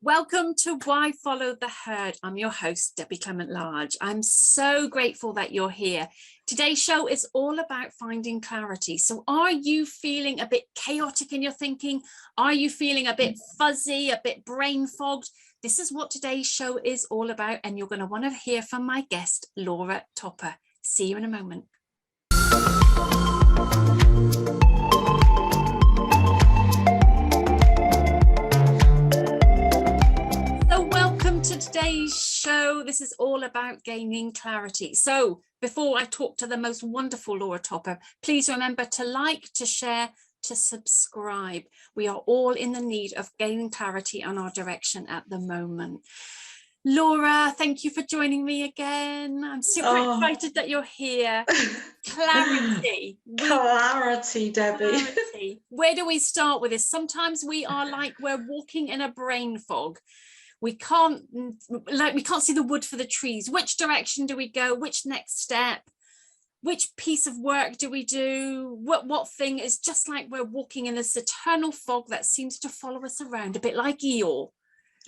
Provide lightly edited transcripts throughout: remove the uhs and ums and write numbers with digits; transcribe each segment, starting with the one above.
Welcome to Why Follow the Herd. I'm your host, Debbie Clement-Large. I'm so grateful that you're here. Today's show is all about finding clarity. So are you feeling a bit chaotic in your thinking? Are you feeling a bit fuzzy, a bit brain fogged? This is what today's show is all about, and you're going to want to hear from my guest, Laura Topper. See you in a moment. To today's show. This is all about gaining clarity. So before I talk to the most wonderful Laura Topper, please remember to like, to share, to subscribe. We are all in the need of gaining clarity on our direction at the moment. Laura, thank you for joining me again. I'm super excited that you're here. Clarity. Clarity, Debbie. Clarity. Where do we start with this? Sometimes we are like we're walking in a brain fog. We can't see the wood for the trees. Which direction do we go? Which next step? Which piece of work do we do? What thing? Is just like we're walking in this eternal fog that seems to follow us around, a bit like Eeyore.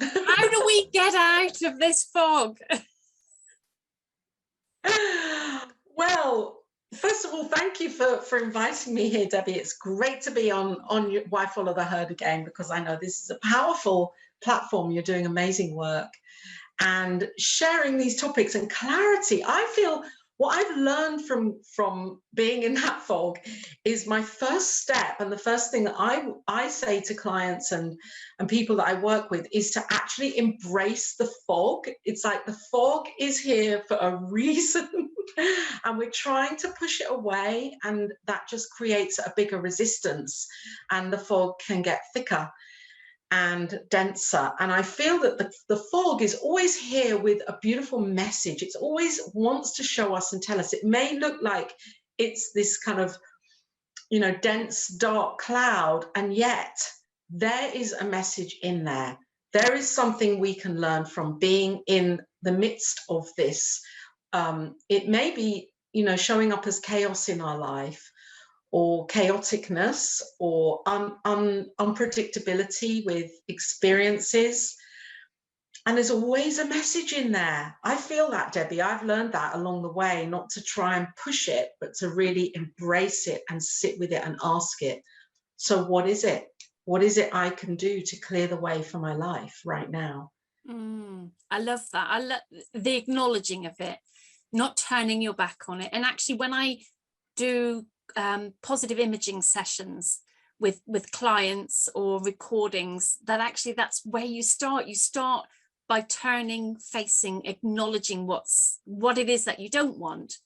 How do we get out of this fog? Well, first of all, thank you for inviting me here, Debbie. It's great to be on Why Follow the Herd again, because I know this is a powerful platform. You're doing amazing work and sharing these topics and clarity. I feel what I've learned from being in that fog is my first step, and the first thing that I say to clients and people that I work with is to actually embrace the fog. It's like the fog is here for a reason and we're trying to push it away, and that just creates a bigger resistance and the fog can get thicker and denser. And I feel that the fog is always here with a beautiful message. It always wants to show us and tell us. It may look like it's this kind of, dense, dark cloud, and yet there is a message in there. There is something we can learn from being in the midst of this. It may be, showing up as chaos in our life, or chaoticness, or unpredictability with experiences. And there's always a message in there. I feel that, Debbie. I've learned that along the way, not to try and push it, but to really embrace it and sit with it and ask it. So what is it? What is it I can do to clear the way for my life right now? I love that. I love the acknowledging of it, not turning your back on it. And actually, when I do positive imaging sessions with clients or recordings, that's where you start by facing, acknowledging what it is that you don't want,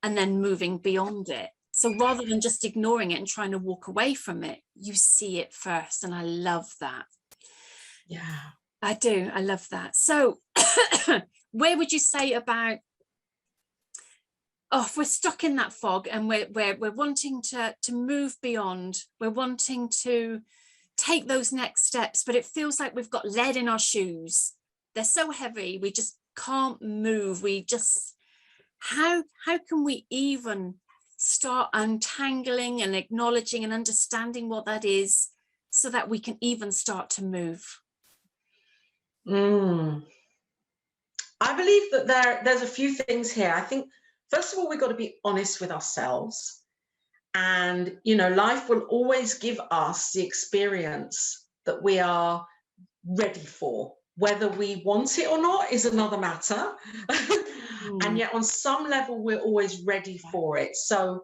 and then moving beyond it. So rather than just ignoring it and trying to walk away from it, you see it first. And I love that. Yeah, I do. I love that. So where would you say about, if we're stuck in that fog and we're wanting to move beyond, we're wanting to take those next steps, but it feels like we've got lead in our shoes. They're so heavy, we just can't move. How can we even start untangling and acknowledging and understanding what that is, so that we can even start to move? I believe that there's a few things here. I think, first of all, we've got to be honest with ourselves. And, life will always give us the experience that we are ready for. Whether we want it or not is another matter. And yet on some level, we're always ready for it. So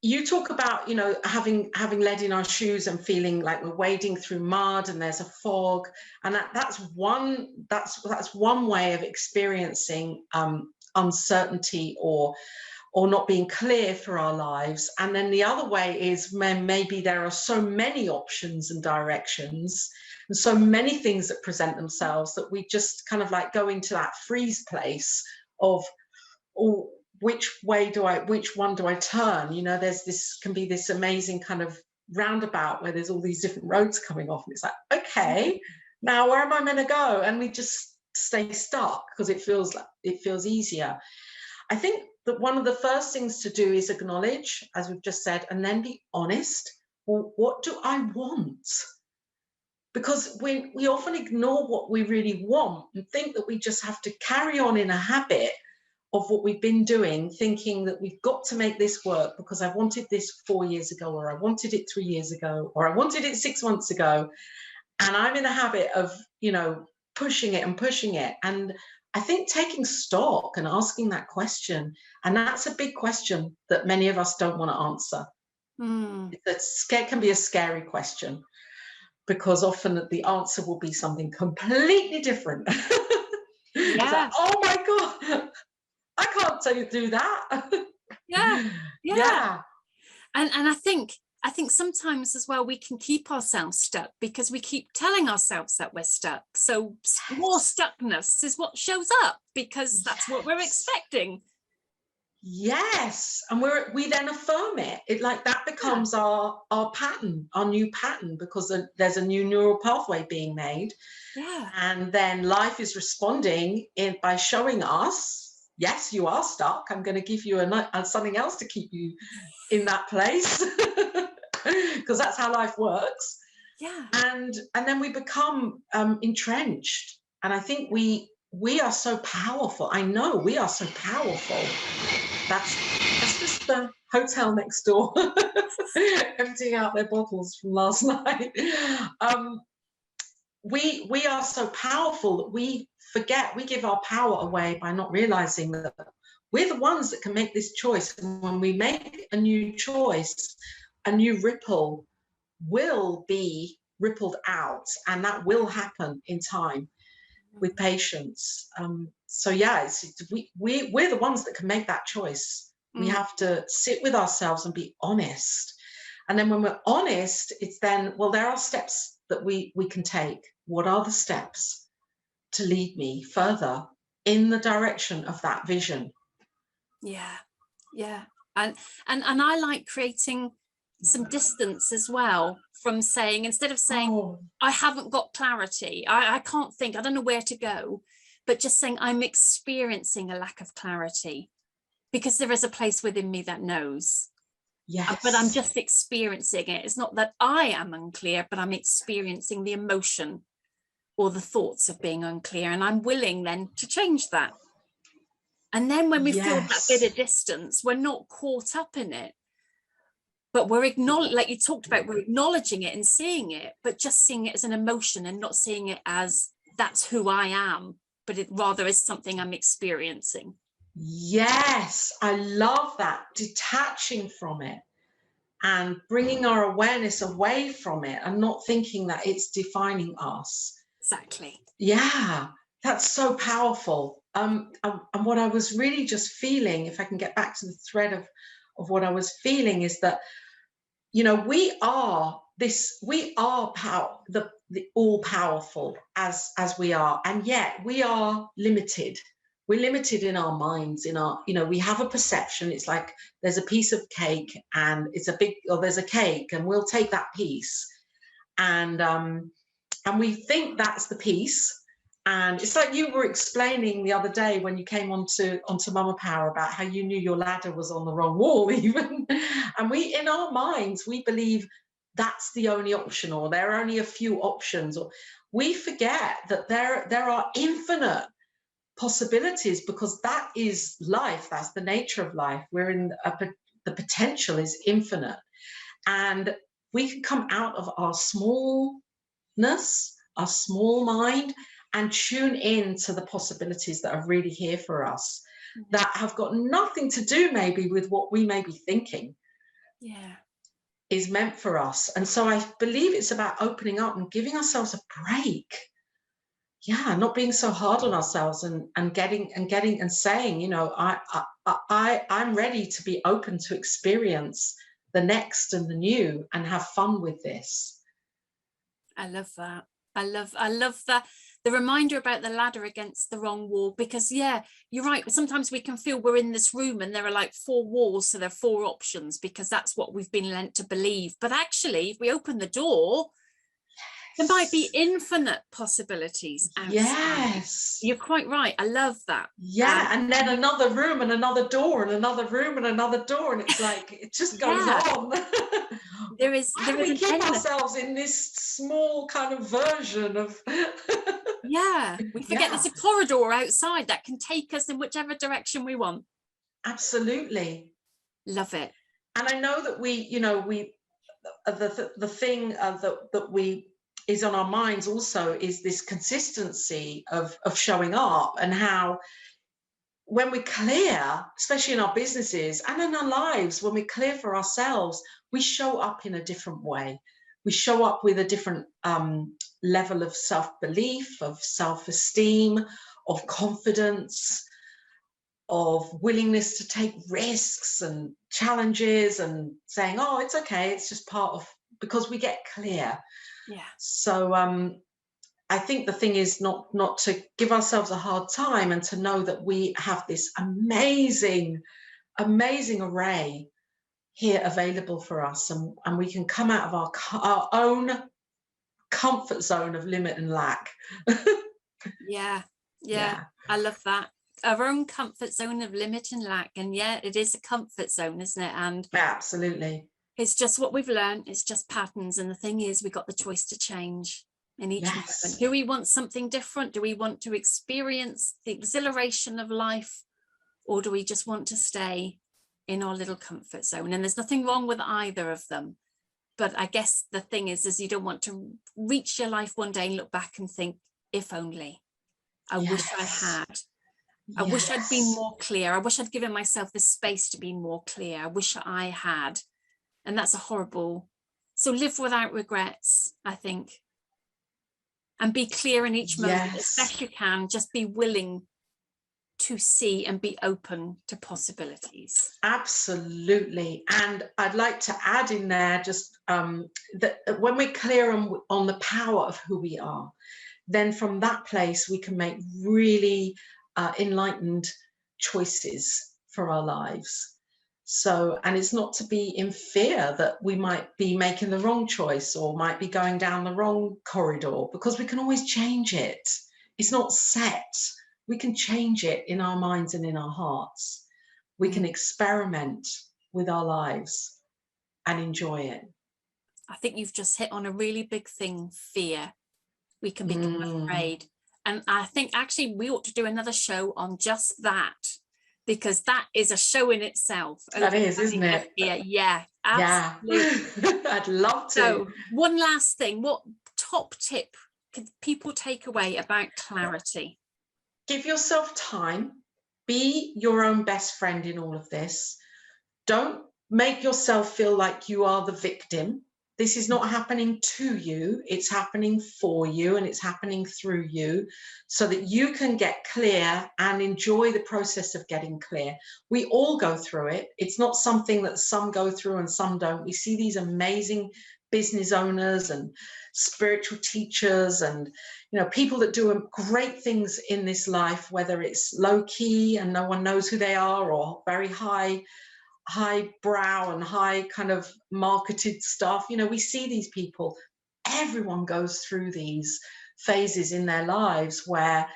you talk about, having lead in our shoes and feeling like we're wading through mud and there's a fog. And that's one way of experiencing uncertainty or not being clear for our lives. And then the other way is when maybe there are so many options and directions and so many things that present themselves that we just kind of like go into that freeze place of, which one do I turn? Can be this amazing kind of roundabout where there's all these different roads coming off, and it's like, okay, now where am I going to go? And we just stay stuck because it feels easier. I think that one of the first things to do is acknowledge, as we've just said, and then be honest. Well, what do I want? because we often ignore what we really want and think that we just have to carry on in a habit of what we've been doing, thinking that we've got to make this work because I wanted this 4 years ago, or I wanted it 3 years ago, or I wanted it 6 months ago. And I'm in a habit of, pushing it and pushing it. And I think taking stock and asking that question, and that's a big question that many of us don't want to answer. It can be a scary question, because often the answer will be something completely different. It's like, Yeah. oh my God, I can't tell you to do that. Yeah. Yeah. And I think sometimes as well we can keep ourselves stuck because we keep telling ourselves that we're stuck. So more stuckness is what shows up because that's what we're expecting. Yes, and we then affirm it. It like that becomes our pattern, our new pattern, because there's a new neural pathway being made. Yeah. And then life is responding by showing us, yes, you are stuck. I'm going to give you something else to keep you in that place, because that's how life works. Yeah. And then we become entrenched. And I think we are so powerful. I know we are so powerful. That's just the hotel next door emptying out their bottles from last night. We are so powerful that we forget, we give our power away by not realizing that we're the ones that can make this choice. And when we make a new choice, a new ripple will be rippled out, and that will happen in time with patience. So yeah, we're the ones that can make that choice. We have to sit with ourselves and be honest. And then when we're honest, it's then, well, there are steps that we can take. What are the steps to lead me further in the direction of that vision? Yeah. Yeah. And I like creating some distance as well from saying, instead of saying, I haven't got clarity, I can't think, I don't know where to go, but just saying I'm experiencing a lack of clarity because there is a place within me that knows. Yes. But I'm just experiencing it. It's not that I am unclear, but I'm experiencing the emotion or the thoughts of being unclear, and I'm willing then to change that. And then when we feel that bit of distance, we're not caught up in it, but we're acknowledging, like you talked about, we're acknowledging it and seeing it, but just seeing it as an emotion and not seeing it as that's who I am, but it rather is something I'm experiencing. Yes, I love that. Detaching from it and bringing our awareness away from it and not thinking that it's defining us. Exactly. Yeah, that's so powerful. And what I was really just feeling, if I can get back to the thread of what I was feeling, is that, we are the all powerful as we are, and yet we are limited. We're limited in our minds, we have a perception. It's like there's a piece of cake and there's a cake and we'll take that piece. And we think that's the piece. And it's like you were explaining the other day when you came onto Mama Power about how you knew your ladder was on the wrong wall even. And in our minds, we believe that's the only option, or there are only a few options, or we forget that there are infinite possibilities, because that is life. That's the nature of life. The potential is infinite. And we can come out of our smallness, our small mind, and tune in to the possibilities that are really here for us, that have got nothing to do maybe with what we may be thinking is meant for us. And so I believe it's about opening up and giving ourselves a break. Yeah, not being so hard on ourselves, and getting and saying, I'm ready to be open to experience the next and the new and have fun with this. I love that. I love that. The reminder about the ladder against the wrong wall, because you're right. Sometimes we can feel we're in this room and there are like 4 walls. So there are 4 options because that's what we've been lent to believe. But actually, if we open the door, There might be infinite possibilities outside. Yes. You're quite right. I love that. Yeah, and then another room and another door and another room and another door, and it's like it just goes on. There is we an keep endless. ourselves in this small kind of version of Yeah, we forget there's a corridor outside that can take us in whichever direction we want. Absolutely. Love it. And I know that the thing that we is on our minds also is this consistency of showing up, and how when we're clear, especially in our businesses and in our lives, when we're clear for ourselves, we show up in a different way. We show up with a different level of self-belief, of self-esteem, of confidence, of willingness to take risks and challenges, and saying, oh, it's okay, it's just part of, because we get clear. Yeah. So I think the thing is not to give ourselves a hard time, and to know that we have this amazing array here available for us, and we can come out of our own comfort zone of limit and lack. Yeah. I love that. Our own comfort zone of limit and lack. And yeah, it is a comfort zone, isn't it? And absolutely, it's just what we've learned. It's just patterns. And the thing is, we've got the choice to change in each moment. Do we want something different? Do we want to experience the exhilaration of life? Or do we just want to stay in our little comfort zone? And there's nothing wrong with either of them. But I guess the thing is you don't want to reach your life one day and look back and think, if only. I wish I had. I wish I'd been more clear. I wish I'd given myself the space to be more clear. I wish I had. And that's a horrible. So live without regrets, I think. And be clear in each moment as best you can. Just be willing to see and be open to possibilities. Absolutely. And I'd like to add in there just that when we're clear on the power of who we are, then from that place we can make really enlightened choices for our lives. So, and it's not to be in fear that we might be making the wrong choice or might be going down the wrong corridor, because we can always change it. It's not set. We can change it in our minds and in our hearts. We can experiment with our lives and enjoy it. I think you've just hit on a really big thing, fear. We can become afraid. And I think actually we ought to do another show on just that, because that is a show in itself. That is, isn't it? Yeah, absolutely. Yeah. I'd love to. So one last thing, what top tip could people take away about clarity? Give yourself time. Be your own best friend in all of this. Don't make yourself feel like you are the victim. This is not happening to you. It's happening for you, and it's happening through you, so that you can get clear and enjoy the process of getting clear. We all go through it. It's not something that some go through and some don't. We see these amazing business owners and spiritual teachers and people that do great things in this life, whether it's low key and no one knows who they are, or very high brow and high kind of marketed stuff. We see these people. Everyone goes through these phases in their lives where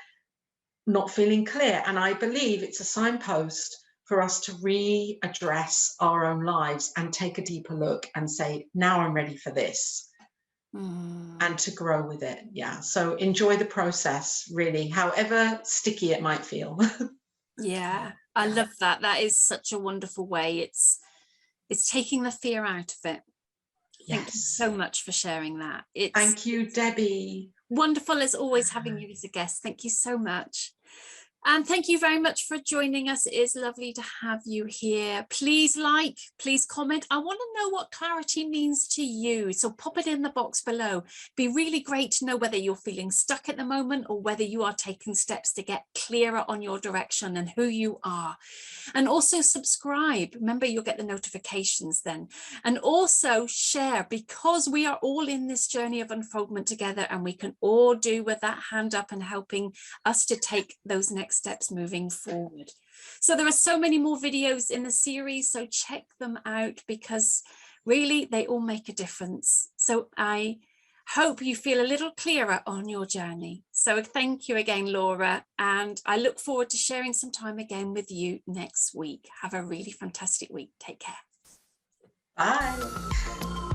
not feeling clear, and I believe it's a signpost for us to readdress our own lives and take a deeper look and say, now I'm ready for this. And to grow with it. So enjoy the process, really, however sticky it might feel. I love that. That is such a wonderful way. It's taking the fear out of it. Thank you so much for sharing that. Thank you, Debbie. Wonderful as always having you as a guest. Thank you so much. And thank you very much for joining us. It is lovely to have you here. Please please comment. I want to know what clarity means to you. So pop it in the box below. Be really great to know whether you're feeling stuck at the moment or whether you are taking steps to get clearer on your direction and who you are. And also subscribe. Remember, you'll get the notifications then. And also share, because we are all in this journey of unfoldment together, and we can all do with that hand up and helping us to take those next steps moving forward. So there are so many more videos in the series, so check them out, because really they all make a difference. So I hope you feel a little clearer on your journey. So thank you again, Laura, and I look forward to sharing some time again with you next week. Have a really fantastic week. Take care. Bye.